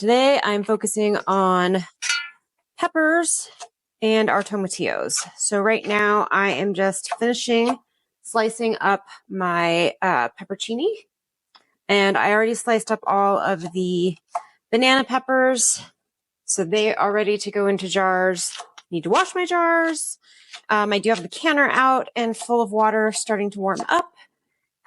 Today I'm focusing on peppers and our tomatillos. So right now I am just finishing slicing up my pepperoncini, and I already sliced up all of the banana peppers. So they are ready to go into jars. Need to wash my jars. I do have the canner out and full of water starting to warm up.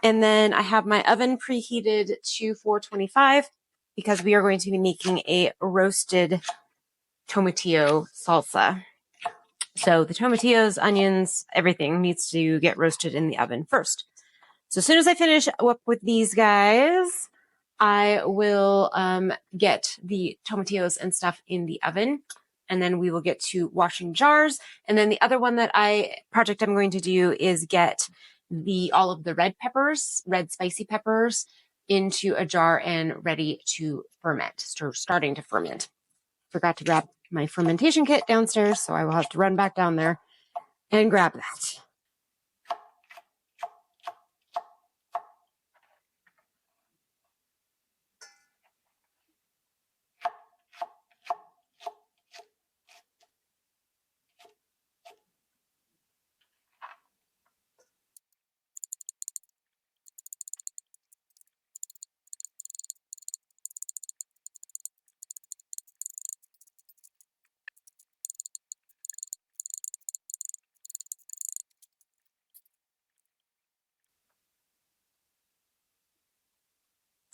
And then I have my oven preheated to 425 because we are going to be making a roasted tomatillo salsa. So the tomatillos, onions, everything needs to get roasted in the oven first. So as soon as I finish up with these guys, I will get the tomatillos and stuff in the oven, and then we will get to washing jars. And then the other project I'm going to do is get all of the red spicy peppers into a jar and ready to ferment, starting to ferment. Forgot to grab my fermentation kit downstairs, so I will have to run back down there and grab that.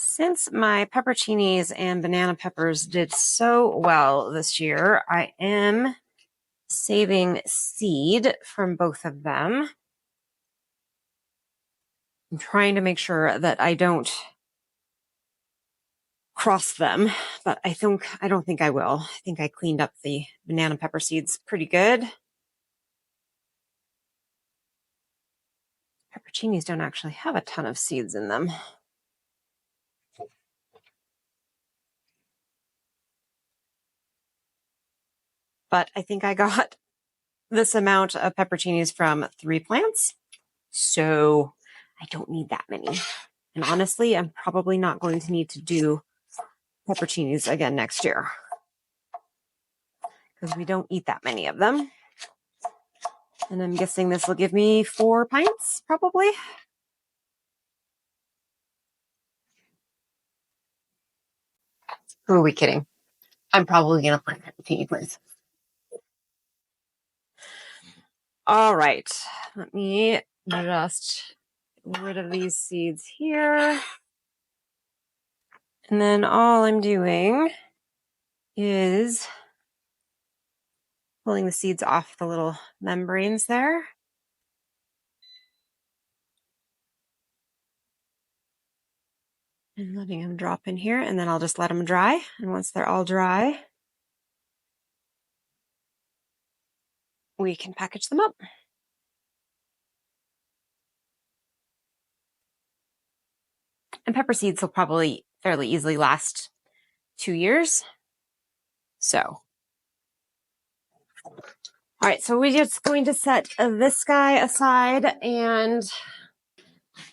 Since my pepperoncinis and banana peppers did so well this year, I am saving seed from both of them. I'm trying to make sure that I don't cross them, but I don't think I will. I think I cleaned up the banana pepper seeds pretty good. Pepperoncinis don't actually have a ton of seeds in them. But I think I got this amount of pepperoncinis from 3 plants, so I don't need that many. And honestly, I'm probably not going to need to do pepperoncinis again next year because we don't eat that many of them. And I'm guessing this will give me 4 pints, probably. Who are we kidding? I'm probably going to plant pepperoni plants. All right, let me just get rid of these seeds here. And then all I'm doing is pulling the seeds off the little membranes there. And letting them drop in here, and then I'll just let them dry. And once they're all dry, we can package them up. And pepper seeds will probably fairly easily last 2 years. So, all right, so we're just going to set this guy aside, and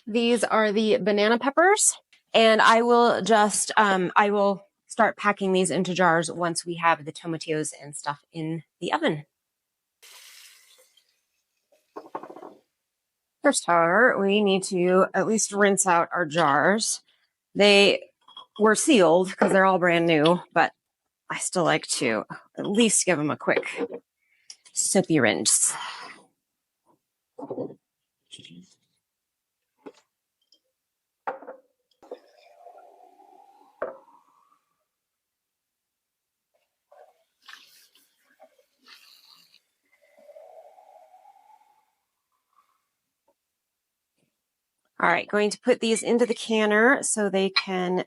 these are the banana peppers. And I will just, I will start packing these into jars once we have the tomatillos and stuff in the oven. First, however, we need to at least rinse out our jars. They were sealed because they're all brand new, but I still like to at least give them a quick soapy rinse. All right, going to put these into the canner so they can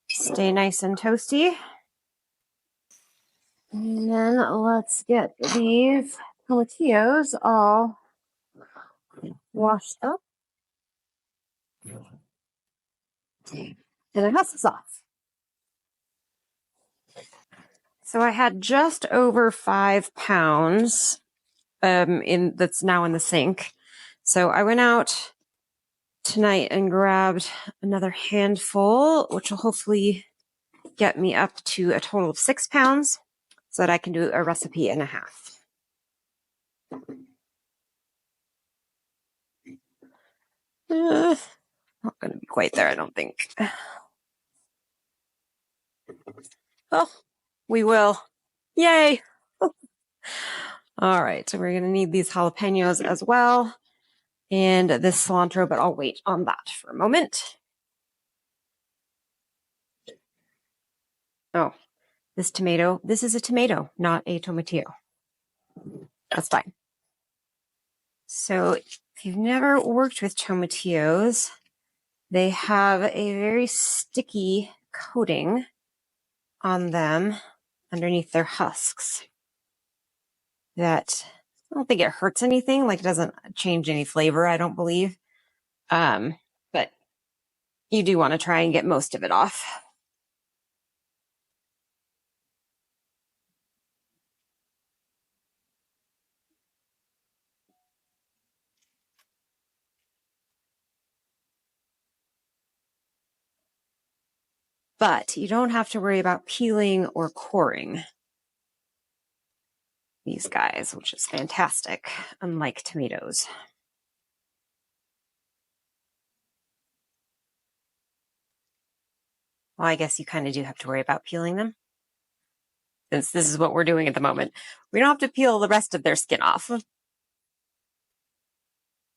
stay nice and toasty. And then let's get these tomatillos all washed up. And a hot sauce. So I had just over 5 pounds that's now in the sink. So I went out tonight and grabbed another handful, which will hopefully get me up to a total of 6 pounds so that I can do a recipe and a half. Not going to be quite there, I don't think. Oh, we will. Yay! All right, so we're going to need these jalapenos as well, and this cilantro, but I'll wait on that for a moment. Oh, this tomato, this is a tomato, not a tomatillo. That's fine. So if you've never worked with tomatillos, they have a very sticky coating on them underneath their husks that I don't think it hurts anything. Like, it doesn't change any flavor, I don't believe. But you do want to try and get most of it off. But you don't have to worry about peeling or coring these guys, which is fantastic, unlike tomatoes. Well, I guess you kind of do have to worry about peeling them, since this is what we're doing at the moment. We don't have to peel the rest of their skin off.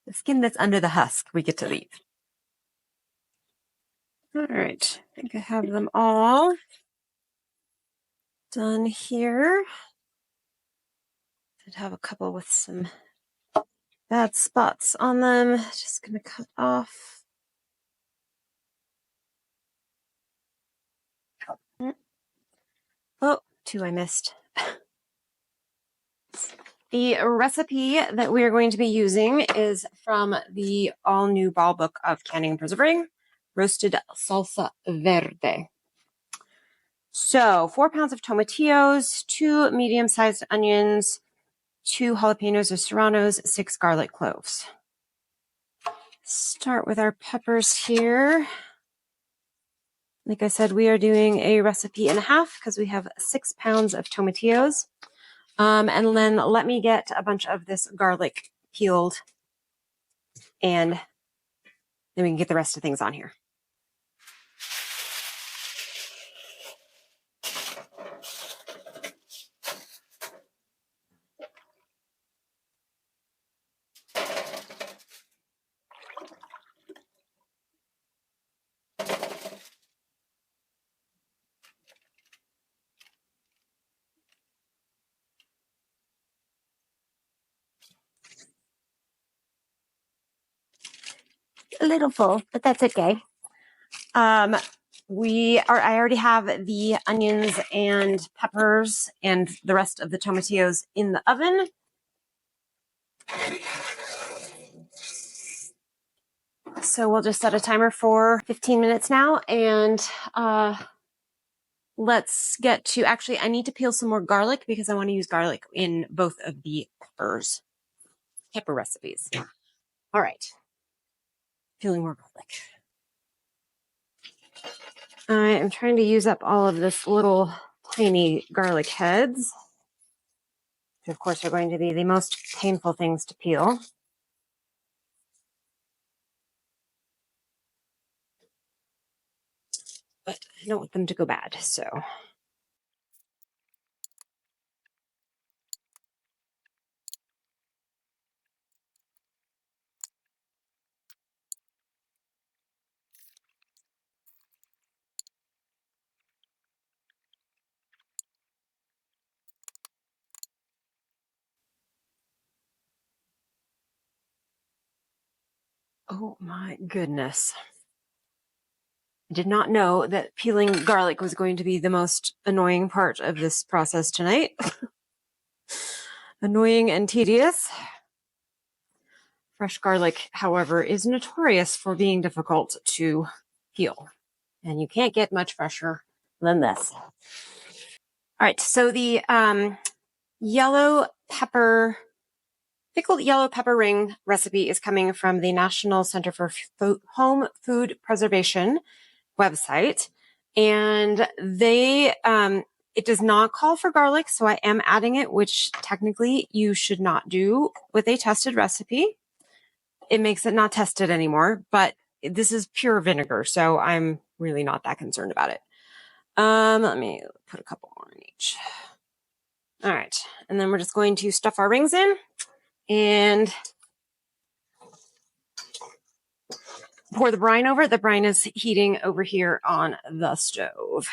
The skin that's under the husk, we get to leave. All right, I think I have them all done here. I'd have a couple with some bad spots on them. Just gonna cut off. Oh, 2 I missed. The recipe that we are going to be using is from the all-new ball book of canning and preserving, roasted salsa verde. So 4 pounds of tomatillos, 2 medium-sized onions, 2 jalapenos or serranos, 6 garlic cloves. Start with our peppers here. Like I said, we are doing a recipe and a half because we have 6 pounds of tomatillos. And then let me get a bunch of this garlic peeled, and then we can get the rest of things on here. A little full, but that's okay. I already have the onions and peppers and the rest of the tomatillos in the oven. So we'll just set a timer for 15 minutes now, and let's get to, actually, I need to peel some more garlic because I want to use garlic in both of the pepper recipes. All right. Peeling more garlic. I am trying to use up all of this little tiny garlic heads, which of course are going to be the most painful things to peel. But I don't want them to go bad, so. Oh my goodness. I did not know that peeling garlic was going to be the most annoying part of this process tonight. Annoying and tedious. Fresh garlic, however, is notorious for being difficult to peel. And you can't get much fresher than this. All right, so the pickled yellow pepper ring recipe is coming from the National Center for Home Food Preservation website. And it does not call for garlic, so I am adding it, which technically you should not do with a tested recipe. It makes it not tested anymore, but this is pure vinegar, so I'm really not that concerned about it. Let me put a couple more in each. All right, and then we're just going to stuff our rings in and pour the brine over it. The brine is heating over here on the stove.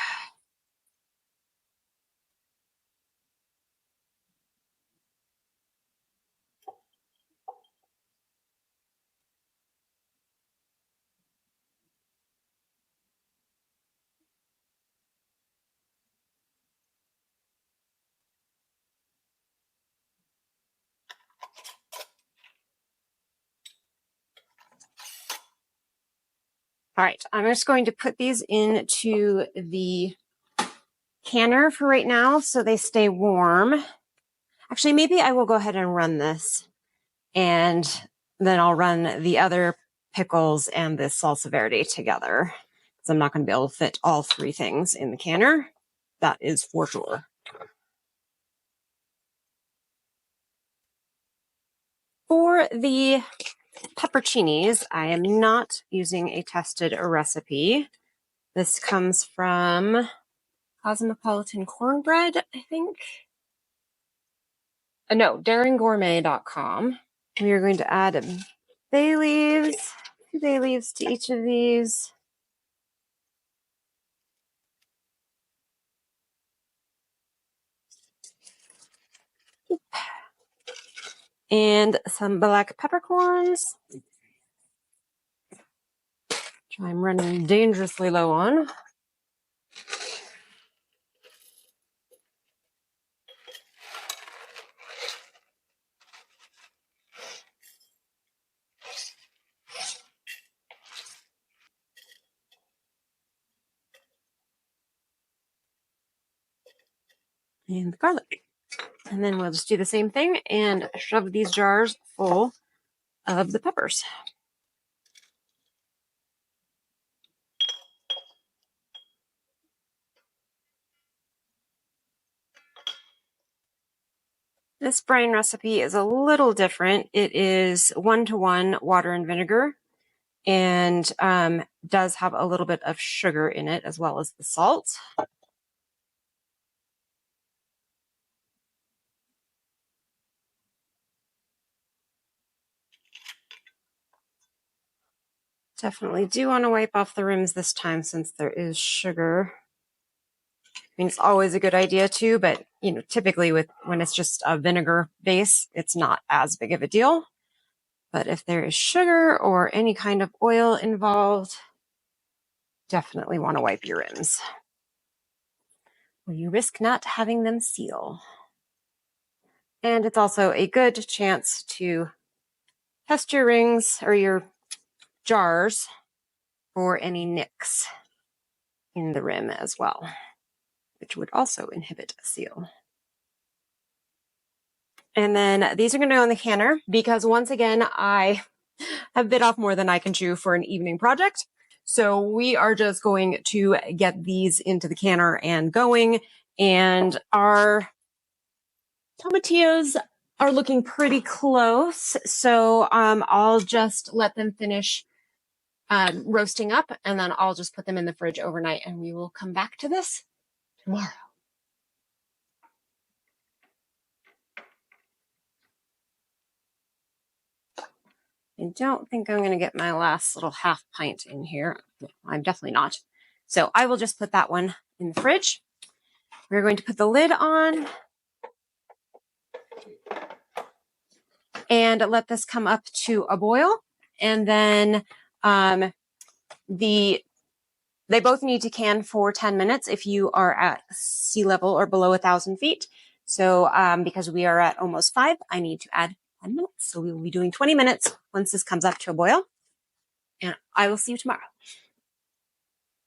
All right, I'm just going to put these into the canner for right now so they stay warm. Actually, maybe I will go ahead and run this, and then I'll run the other pickles and this salsa verde together, because I'm not going to be able to fit all three things in the canner. That is for sure. For the pepperoncinis, I am not using a tested recipe. This comes from Cosmopolitan Cornbread, I think. No, daringgourmet.com. We are going to add bay leaves, 2 bay leaves to each of these. And some black peppercorns, which I'm running dangerously low on. And the garlic. And then we'll just do the same thing and shove these jars full of the peppers. This brine recipe is a little different. It is 1-to-1 water and vinegar, and does have a little bit of sugar in it as well as the salt. Definitely do want to wipe off the rims this time since there is sugar. I mean, it's always a good idea too, but you know, typically when it's just a vinegar base, it's not as big of a deal. But if there is sugar or any kind of oil involved, definitely want to wipe your rims, or you risk not having them seal. And it's also a good chance to test your rings or your jars for any nicks in the rim as well, which would also inhibit a seal. And then these are going to go in the canner because once again, I have bit off more than I can chew for an evening project. So we are just going to get these into the canner and going. And our tomatillos are looking pretty close. So I'll just let them finish roasting up, and then I'll just put them in the fridge overnight, and we will come back to this tomorrow. I don't think I'm going to get my last little half pint in here. I'm definitely not. So I will just put that one in the fridge. We're going to put the lid on and let this come up to a boil. And then they both need to can for 10 minutes if you are at sea level or below 1,000 feet. So because we are at almost 5, I need to add 10 minutes. So we will be doing 20 minutes once this comes up to a boil. And I will see you tomorrow.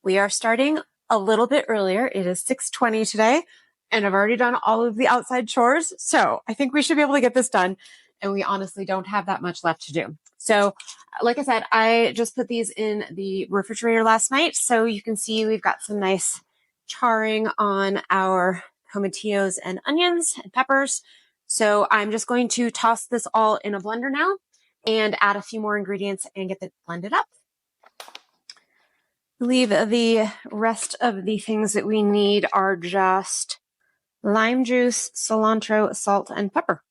We are starting a little bit earlier. It is 6:20 today, and I've already done all of the outside chores. So I think we should be able to get this done and we honestly don't have that much left to do. So like I said, I just put these in the refrigerator last night. So you can see we've got some nice charring on our tomatillos and onions and peppers. So I'm just going to toss this all in a blender now and add a few more ingredients and get it blended up. I believe the rest of the things that we need are just lime juice, cilantro, salt, and pepper.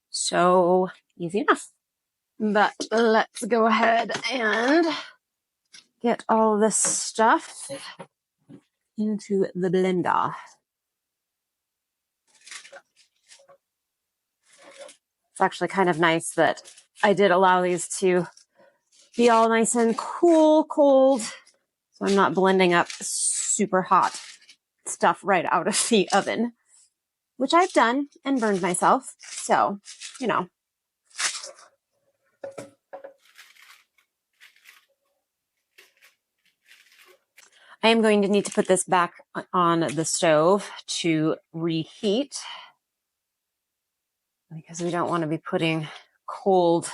So easy enough. But let's go ahead and get all this stuff into the blender. It's actually kind of nice that I did allow these to be all nice and cold. So I'm not blending up super hot stuff right out of the oven, which I've done and burned myself. So, you know. I am going to need to put this back on the stove to reheat because we don't want to be putting cold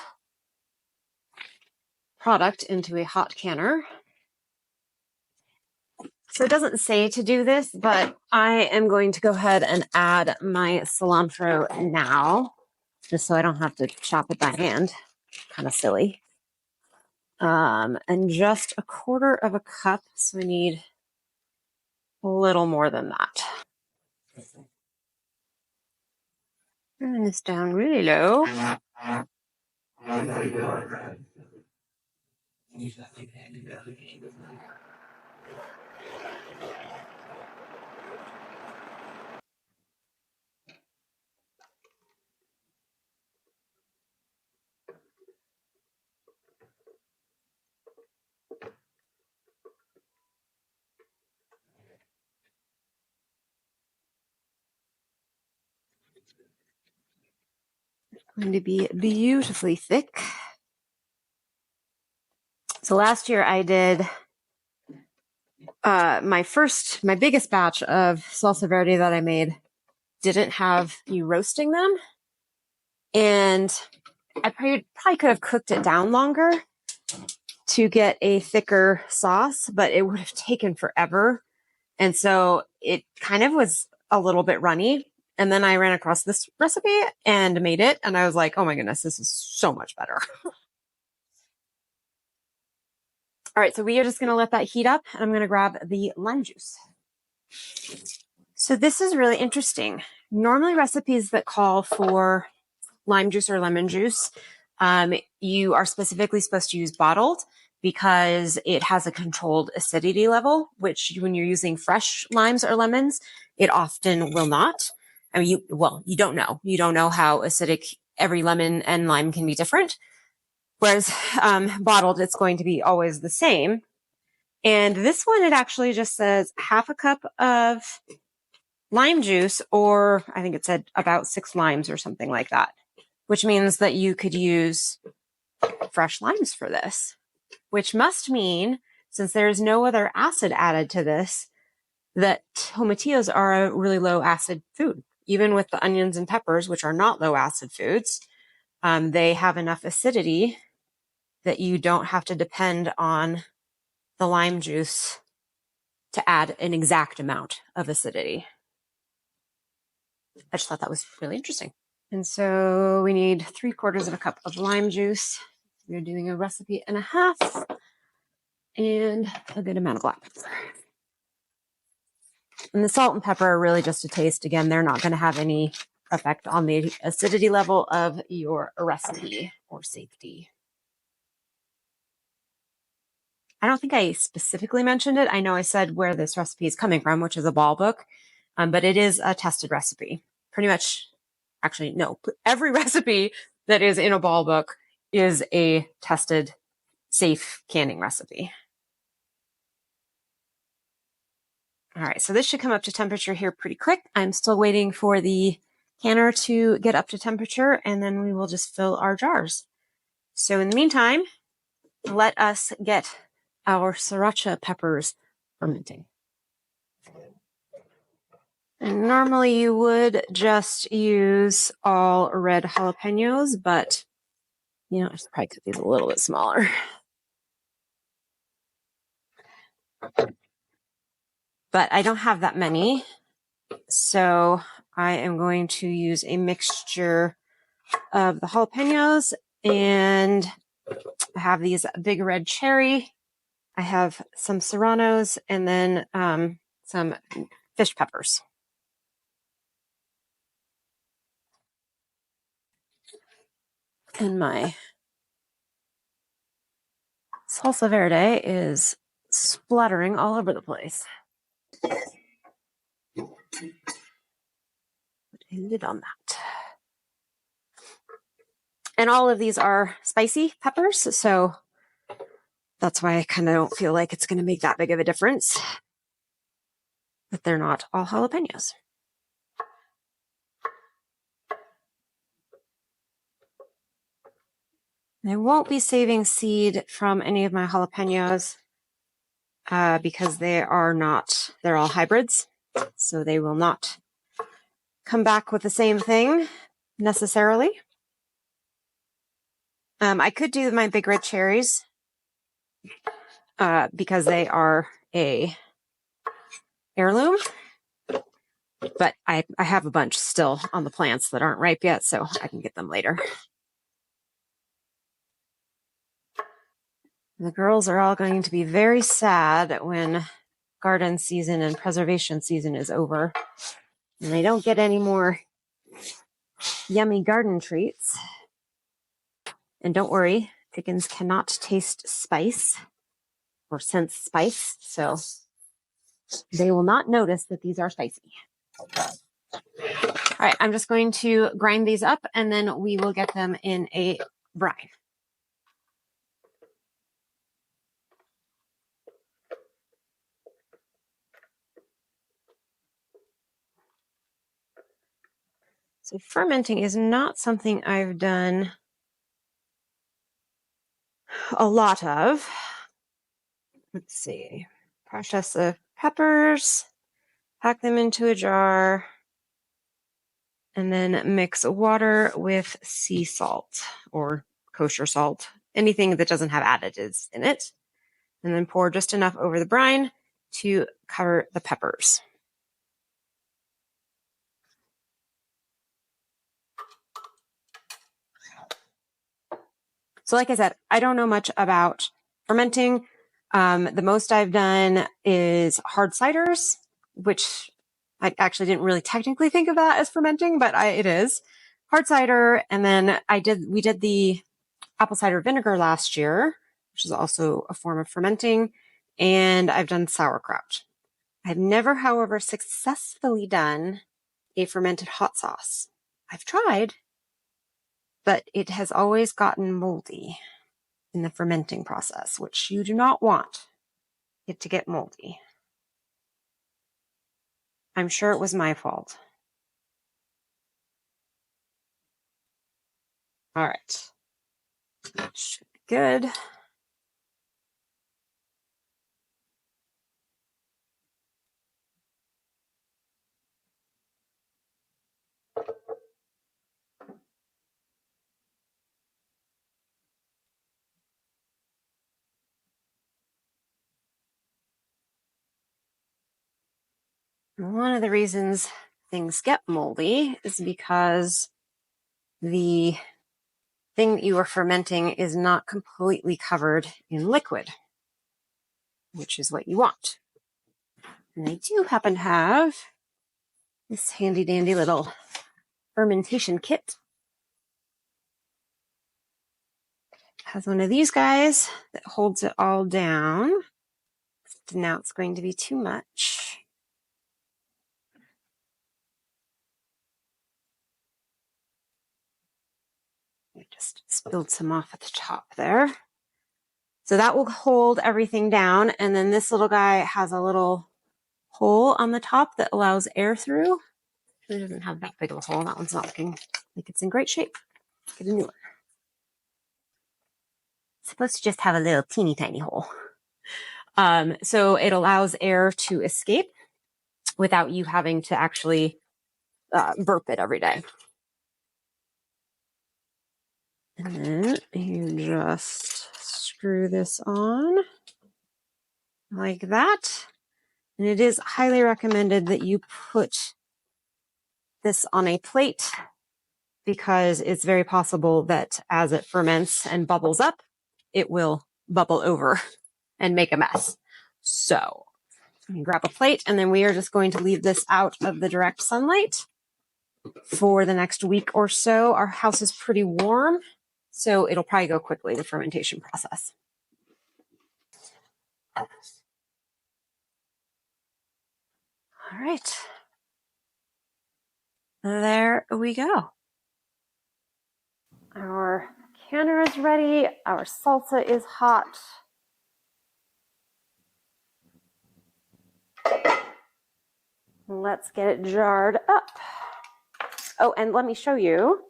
product into a hot canner. So it doesn't say to do this, but I am going to go ahead and add my cilantro now, just so I don't have to chop it by hand. Kind of silly. And just 1/4 cup, so we need a little more than that. Turn this down really low. Going to be beautifully thick. So last year I did my biggest batch of salsa verde that I made didn't have you roasting them. And I probably could have cooked it down longer to get a thicker sauce, but it would have taken forever. And so it kind of was a little bit runny. And then I ran across this recipe and made it. And I was like, oh my goodness, this is so much better. All right, so we are just going to let that heat up, and I'm going to grab the lime juice. So this is really interesting. Normally recipes that call for lime juice or lemon juice, you are specifically supposed to use bottled because it has a controlled acidity level, which when you're using fresh limes or lemons, it often will not. I mean, you don't know. You don't know how acidic every lemon and lime can be different. Whereas bottled, it's going to be always the same. And this one, it actually just says 1/2 cup of lime juice, or I think it said about 6 limes or something like that, which means that you could use fresh limes for this, which must mean, since there's no other acid added to this, that tomatillos are a really low acid food. Even with the onions and peppers, which are not low acid foods, they have enough acidity that you don't have to depend on the lime juice to add an exact amount of acidity. I just thought that was really interesting. And so we need 3/4 cup of lime juice. We're doing a recipe and a half and a good amount of black pepper. And the salt and pepper are really just a taste. Again, they're not going to have any effect on the acidity level of your recipe or safety. I don't think I specifically mentioned it. I know I said where this recipe is coming from, which is a ball book, but it is a tested recipe. Pretty much, actually, no, every recipe that is in a ball book is a tested, safe canning recipe. All right, so this should come up to temperature here pretty quick. I'm still waiting for the canner to get up to temperature, and then we will just fill our jars. So in the meantime, let us get our sriracha peppers fermenting. And normally you would just use all red jalapenos, but you know, I should probably cut these a little bit smaller. But I don't have that many, so I am going to use a mixture of the jalapenos, and I have these big red cherry. I have some serranos, and then some fish peppers. And my salsa verde is splattering all over the place. Put a lid on that. And all of these are spicy peppers, so that's why I kind of don't feel like it's going to make that big of a difference. But they're not all jalapenos. I won't be saving seed from any of my jalapenos because they're all hybrids. So they will not come back with the same thing necessarily. I could do my big red cherries because they are a heirloom, but I have a bunch still on the plants that aren't ripe yet, so I can get them later. The girls are all going to be very sad when garden season and preservation season is over and they don't get any more yummy garden treats. And don't worry, chickens cannot taste spice or sense spice, so they will not notice that these are spicy. All right, I'm just going to grind these up and then we will get them in a brine. So fermenting is not something I've done a lot of. Let's see. Process the peppers, pack them into a jar, and then mix water with sea salt or kosher salt, anything that doesn't have additives in it, and then pour just enough over the brine to cover the peppers. So like I said, I don't know much about fermenting. The most I've done is hard ciders, which I actually didn't really technically think of that as fermenting, but it is. Hard cider, and then we did the apple cider vinegar last year, which is also a form of fermenting, and I've done sauerkraut. I've never, however, successfully done a fermented hot sauce. I've tried, but it has always gotten moldy in the fermenting process, which you do not want it to get moldy. I'm sure it was my fault. All right. That should be good. One of the reasons things get moldy is because the thing that you are fermenting is not completely covered in liquid, which is what you want. And I do happen to have this handy dandy little fermentation kit. It has one of these guys that holds it all down. Now it's going to be too much. I just spilled some off at the top there. So that will hold everything down. And then this little guy has a little hole on the top that allows air through. It doesn't have that big of a hole. That one's not looking like it's in great shape. Get a new one. It's supposed to just have a little teeny tiny hole. So it allows air to escape without you having to actually burp it every day. And then you just screw this on like that. And it is highly recommended that you put this on a plate because it's very possible that as it ferments and bubbles up, it will bubble over and make a mess. So you grab a plate, and then we are just going to leave this out of the direct sunlight for the next week or so. Our house is pretty warm, so it'll probably go quickly, the fermentation process. All right. There we go. Our canner is ready. Our salsa is hot. Let's get it jarred up. Oh, and let me show you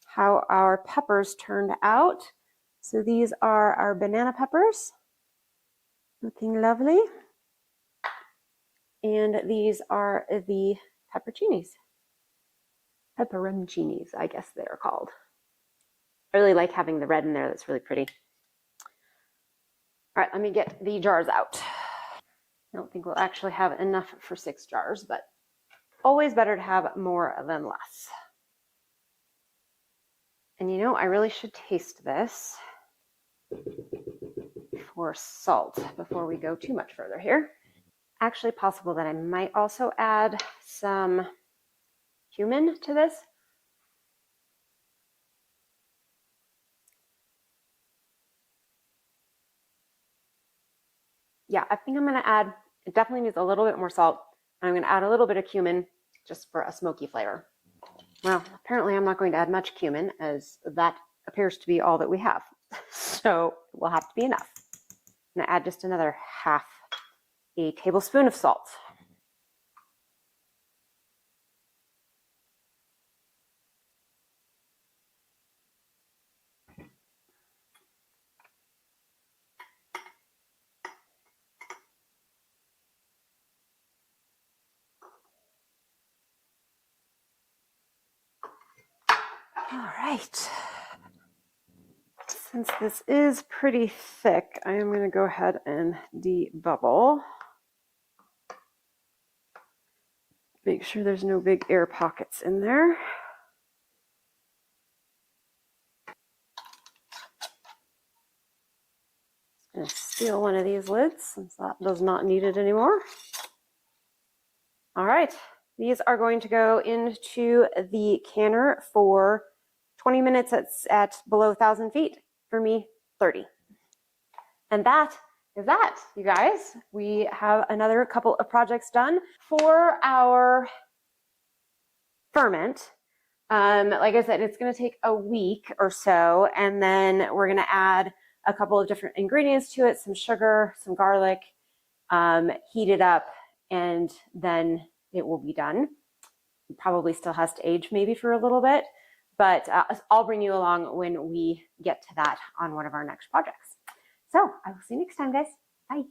how our peppers turned out. So these are our banana peppers, looking lovely. And these are the pepperoncinis, I guess they're called. I really like having the red in there. That's really pretty. All right, let me get the jars out. I don't think we'll actually have enough for 6 jars, but always better to have more than less. And you know, I really should taste this for salt before we go too much further here. Actually possible that I might also add some cumin to this. Yeah, I think I'm going to add, it definitely needs a little bit more salt. I'm going to add a little bit of cumin just for a smoky flavor. Well, apparently I'm not going to add much cumin, as that appears to be all that we have. So it will have to be enough. I'm going to add just another half a tablespoon of salt. All right. Since this is pretty thick, I am going to go ahead and debubble. Make sure there's no big air pockets in there. I'm going to steal one of these lids since that does not need it anymore. All right, these are going to go into the canner for 20 minutes at below 1,000 feet. For me, 30. And that is that, you guys. We have another couple of projects done for our ferment. Like I said, it's going to take a week or so, and then we're going to add a couple of different ingredients to it, some sugar, some garlic, heat it up, and then it will be done. It probably still has to age maybe for a little bit, but I'll bring you along when we get to that on one of our next projects. So I will see you next time, guys. Bye.